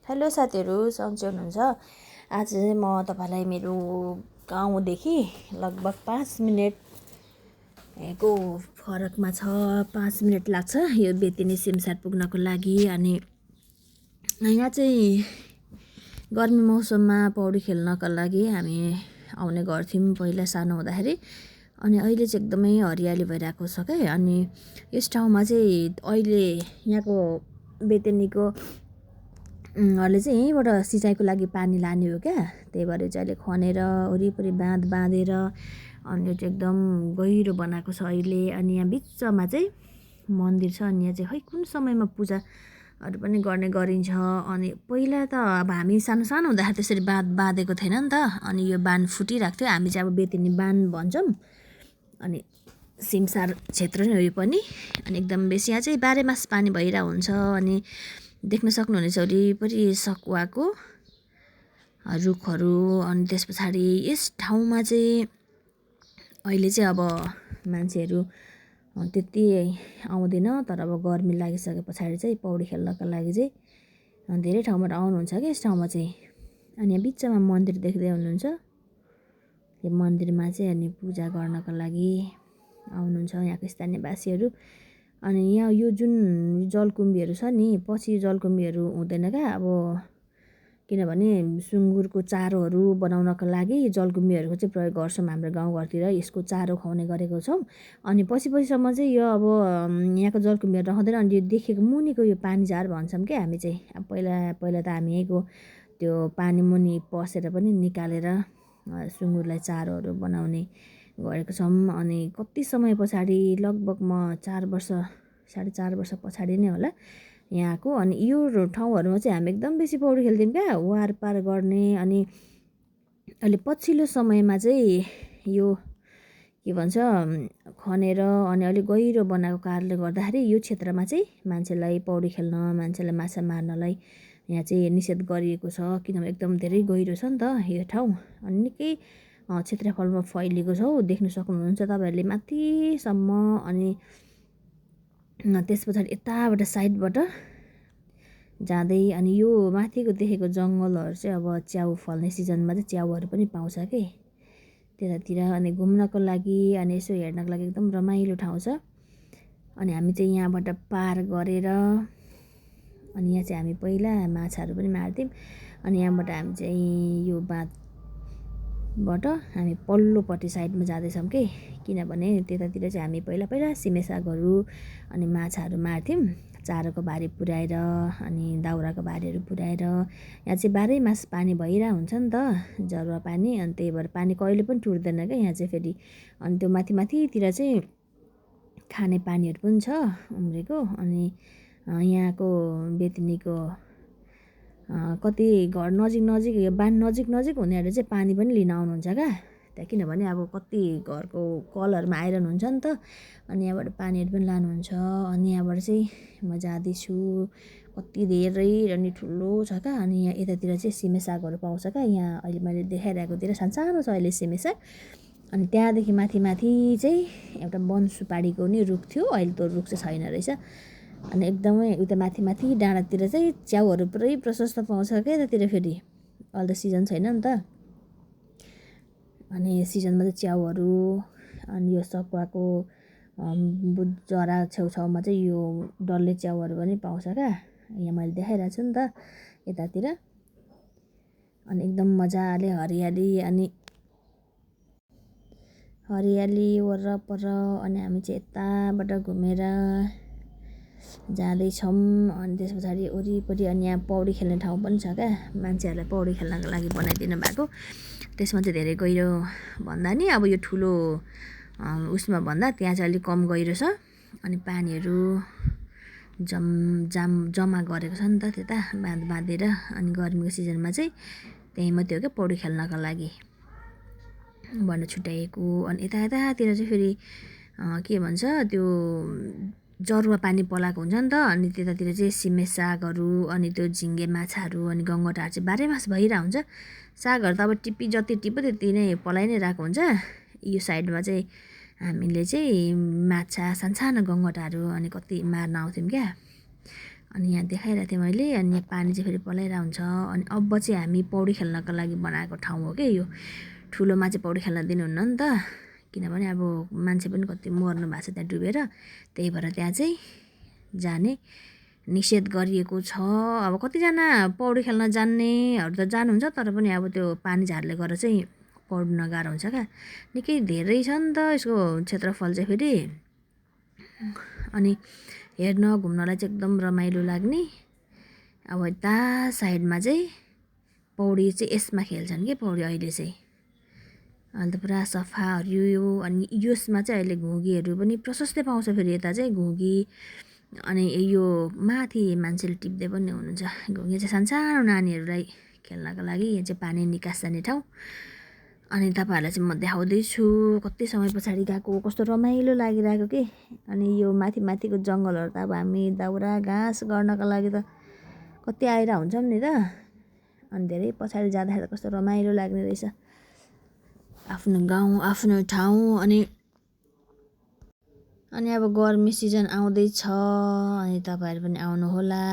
Hello साथीहरू, सन्चै हुनुहुन्छ? आज चाहिँ म तपाईँलाई मेरो गाउँदेखि लगभग 5 मिनटको फरकमा छ। 5 मिनट लाग्छ यो बेतिनी सिमसार पुग्नको लागि। अनि यहाँ चाहिँ गर्मी मौसममा पौडी खेल्नका लागि हामी आउने गर्थ्यौँ पहिला सानो हुँदाखेरि। अनि अहिले चाहिँ एकदमै हरियाली भइरहेको छ क्या। अनि यस ठाउँमा चाहिँ अहिले यहाँको बेतिनीको हरूले चाहिँ यहीँबाट सिँचाइको लागि पानी लाने हो क्या। त्यही भएर चाहिँ अहिले खनेर वरिपरि बाँध बाँधेर अनि यो चाहिँ एकदम गहिरो बनाएको छ अहिले। अनि यहाँ बिचमा चाहिँ मन्दिर छ। अनि यहाँ चाहिँ खै कुन समयमा पूजाहरू पनि गर्ने गरिन्छ। अनि पहिला त अब हामी सानो सानो हुँदाखेरि त्यसरी बाँध बाँधेको थिएन नि त। अनि यो बाँध फुटिरहेको थियो। हामी चाहिँ अब बेतिनी बाँध भन्छौँ। अनि सिमसार क्षेत्र नै हो यो पनि। अनि एकदम बेसी यहाँ चाहिँ बाह्रैमास पानी भइरहेको हुन्छ। अनि देख्न सक्नुहुनेछ वरिपरि सकुवाको रुखहरू। अनि त्यस पछाडि यस ठाउँमा चाहिँ अहिले चाहिँ अब मान्छेहरू त्यति आउँदैन। तर अब गर्मी लागिसके पछाडि चाहिँ पौडी खेल्नका लागि चाहिँ धेरै ठाउँबाट आउनुहुन्छ क्या यस ठाउँमा चाहिँ। अनि यहाँ बिचमा मन्दिर देख्दै हुनुहुन्छ। यो मन्दिरमा चाहिँ अनि पूजा गर्नका लागि आउनुहुन्छ यहाँको स्थानीयवासीहरू। अनि यहाँ यो जुन जलकुम्बीहरू छ नि, पछि जलकुम्बीहरू हुँदैन क्या। अब किनभने सुँगुरको चारोहरू बनाउनको लागि जलकुम्बीहरूको चाहिँ प्रयोग गर्छौँ हाम्रो गाउँघरतिर। यसको चारो खुवाउने गरेको छौँ। अनि पछिसम्म चाहिँ यो अब यहाँको जलकुम्बीहरू रहँदैन। अनि यो देखेको मुनिको यो पानीझार भन्छौँ क्या हामी चाहिँ। अब पहिला त हामी यहीँको त्यो पानी मुनि पसेर पनि निकालेर सुँगुरलाई चारोहरू बनाउने गरेको छौँ। अनि कति समय पछाडि लगभग म 4 वर्ष 4.5 वर्ष पछाडि नै होला यहाँको। अनि यो ठाउँहरूमा चाहिँ हामी एकदम बेसी पौडी खेल्थ्यौँ क्या, वार पार गर्ने। अनि अहिले पछिल्लो समयमा चाहिँ यो के भन्छ खनेर अनि अलिक गहिरो बनाएको कारणले गर्दाखेरि यो क्षेत्रमा चाहिँ मान्छेलाई पौडी खेल्न, मान्छेलाई माछा मार्नलाई यहाँ चाहिँ निषेध गरिएको छ। किनभने एकदम धेरै गहिरो छ नि त यो ठाउँ। अनि निकै क्षेत्रफलमा फैलिएको छ। देख्न सक्नुहुन्छ तपाईँहरूले माथिसम्म। अनि त्यस पछाडि यताबाट साइडबाट जाँदै अनि यो माथिको देखेको जङ्गलहरू चाहिँ अब च्याउ फल्ने सिजनमा चाहिँ च्याउहरू पनि पाउँछ कि त्यतातिर। अनि घुम्नको लागि अनि यसो हेर्नको लागि एकदम रमाइलो ठाउँ छ। अनि हामी चाहिँ यहाँबाट पार गरेर अनि यहाँ चाहिँ हामी पहिला माछाहरू पनि मार्थ्यौँ। अनि यहाँबाट हामी चाहिँ यो बाँधबाट हामी पल्लोपट्टि साइडमा जाँदैछौँ कि, किनभने त्यतातिर चाहिँ हामी पहिला सिमे सागहरू अनि माछाहरू मार्थ्यौँ चारोको भारी पुर्याएर अनि दाउराको भारीहरू पुर्याएर। यहाँ चाहिँ बाह्रैमास पानी भइरहेको हुन्छ नि त, जरुवा पानी। अनि त्यही भएर पानी कहिले पनि टुट्दैन क्या यहाँ चाहिँ फेरि। अनि त्यो माथितिर चाहिँ खाने पानीहरू पनि छ उम्रेको। अनि यहाँको बेतिनीको कति घर नजिक यो बाँध नजिक हुनेहरूले चाहिँ पानी पनि लिन आउनुहुन्छ क्या त्यहाँ। किनभने अब कति घरको कलहरूमा आइरन हुन्छ नि त। अनि यहाँबाट पानीहरू पनि लानुहुन्छ। अनि यहाँबाट चाहिँ म जाँदैछु। कति धेरै अनि ठुलो छ क्या। अनि यहाँ यतातिर चाहिँ सिमे सागहरू पाउँछ क्या। यहाँ अहिले मैले देखाइरहेकोतिर सानो छ अहिले सिमे साग। अनि त्यहाँदेखि माथि चाहिँ एउटा बनसुपारीको नि रुख थियो। अहिले त्यो रुख चाहिँ छैन रहेछ। अनि एकदमै उता माथि डाँडातिर चाहिँ च्याउहरू पुरै प्रशस्त पाउँछ क्या यतातिर फेरि। अहिले त सिजन छैन नि त। अनि सिजनमा चाहिँ च्याउहरू अनि यो सकुवाको जरा छेउछाउमा चाहिँ यो डल्ले च्याउहरू पनि पाउँछ क्या। यहाँ मैले देखाइरहेको छु नि त यतातिर। अनि एकदम मजाले हरियाली वरपर। अनि हामी चाहिँ यताबाट घुमेर जाँदैछौँ। अनि त्यस पछाडि वरिपरि अनि यहाँ पौडी खेल्ने ठाउँ पनि छ क्या, मान्छेहरूलाई पौडी खेल्नको लागि बनाइदिनु भएको। त्यसमा चाहिँ धेरै गहिरो भन्दा नि अब यो ठुलो उसमा भन्दा त्यहाँ चाहिँ अलिक कम गहिरो छ। अनि पानीहरू जम्मा गरेको छ नि त त्यता बाँध बाँधेर। अनि गर्मीको सिजनमा चाहिँ त्यहीँ मात्रै हो क्या पौडी खेल्नका लागि भनेर छुट्याएको। अनि यतातिर चाहिँ फेरि के भन्छ त्यो जरुवा पानी पलाएको हुन्छ नि त। अनि त्यतातिर चाहिँ सिमे सागहरू अनि त्यो झिङ्गे माछाहरू अनि गङ्गटाहरू चाहिँ बाह्रैमास भइरहेको हुन्छ। सागहरू त अब जति टिप्यो त्यति नै पलाइ नै रहेको हुन्छ। यो साइडमा चाहिँ हामीले चाहिँ माछा सानसानो गङ्गटाहरू अनि कति मार्न आउँथ्यौँ क्या। अनि यहाँ देखाइरहेको थिएँ मैले। अनि यहाँ पानी चाहिँ फेरि पलाइरहेको हुन्छ। अनि अब चाहिँ हामी पौडी खेल्नको लागि बनाएको ठाउँ हो कि यो। ठुलोमा चाहिँ पौडी खेल्न दिनुहुन्न नि त, किनभने अब मान्छे पनि कति मर्नु भएको छ त्यहाँ डुबेर। त्यही भएर त्यहाँ चाहिँ जाने निषेध गरिएको छ। अब कतिजना पौडी खेल्न जान्नेहरू त जानुहुन्छ, तर पनि अब त्यो पानी झारले गर्दा चाहिँ पौड्न गाह्रो हुन्छ क्या। निकै धेरै छ नि त यसको क्षेत्रफल चाहिँ फेरि। अनि हेर्न घुम्नलाई चाहिँ एकदम रमाइलो लाग्ने। अब यता साइडमा चाहिँ पौडी चाहिँ यसमा खेल्छन् कि पौडी अहिले चाहिँ। अहिले त पुरा सफा हरियो। अनि यसमा चाहिँ अहिले घुगीहरू पनि प्रशस्तै पाउँछ फेरि यता चाहिँ घुगी। अनि यो माथि मान्छेले टिप्दै पनि हुनुहुन्छ। घुगी चाहिँ सानसानो नानीहरूलाई खेल्नको लागि। यहाँ चाहिँ पानी निकास जाने ठाउँ। अनि तपाईँहरूलाई चाहिँ म देखाउँदैछु कति समय पछाडि गएको, कस्तो रमाइलो लागिरहेको कि। अनि यो माथिको जङ्गलहरू त अब हामी दाउरा घाँस गर्नको लागि त कति आइरहेको हुन्छौँ नि त। अनि धेरै पछाडि जाँदाखेरि कस्तो रमाइलो लाग्ने रहेछ, आफ्नो गाउँ आफ्नो ठाउँ। अनि अब गर्मी सिजन आउँदैछ, अनि तपाईँहरू पनि आउनुहोला।